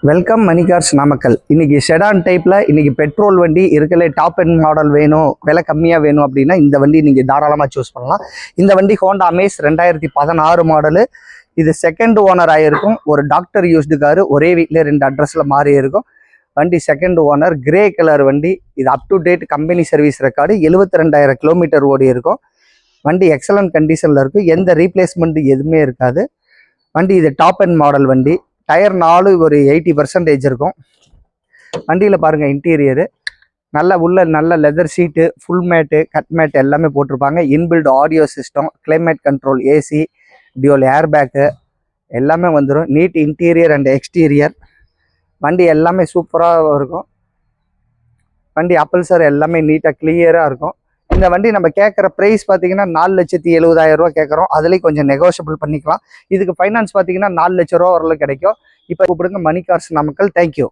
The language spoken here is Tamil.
வெல்கம் மணி கார்ஸ் நாமக்கல். இன்னைக்கு செடான் டைப்பில் இன்னைக்கு பெட்ரோல் வண்டி இருக்கல டாப் எண்ட் மாடல் வேணும், விலை கம்மியாக வேணும் அப்படின்னா இந்த வண்டி நீங்கள் தாராளமாக சூஸ் பண்ணலாம். இந்த வண்டி ஹோண்டா அமேஸ் 2016 மாடலு. இது செகண்ட் ஓனர் ஆகிருக்கும். ஒரு டாக்டர் யூஸ்டு காரு, ஒரே வீட்டில் 2 அட்ரஸில் மாறி இருக்கும். வண்டி செகண்ட் ஓனர், கிரே கலர் வண்டி. இது up to date company service record. 72,000 kilometre ஓடி இருக்கும். வண்டி எக்ஸலண்ட் கண்டிஷனில் இருக்குது. எந்த ரீப்ளேஸ்மெண்ட் எதுவுமே இருக்காது. வண்டி இது டாப் எண்ட் மாடல் வண்டி. டயர் 4 ஒரு 80% இருக்கும். வண்டியில் பாருங்கள் இன்டீரியரு நல்ல leather seat, full mat, cut mat எல்லாமே போட்டிருப்பாங்க. Inbuilt audio system, climate control, AC, dual airbag எல்லாமே வந்துடும். Neat interior and exterior. வண்டி எல்லாமே சூப்பராக இருக்கும். வண்டி அப்பல்சர் எல்லாமே நீட்டாக கிளியராக இருக்கும். இந்த வண்டி நம்ம கேட்குற ப்ரைஸ் பார்த்தீங்கன்னா 4,70,000 ரூபா கேட்குறோம். அதுலேயும் கொஞ்சம் நெகோஷியபிள் பண்ணிக்கலாம். இதுக்கு ஃபைனான்ஸ் பார்த்தீங்கன்னா 4 லட்ச ரூபா வரல கிடைக்கும். இப்போ கூப்பிடுங்க மணி கார்ஸ் நாமக்கல். தேங்க்யூ.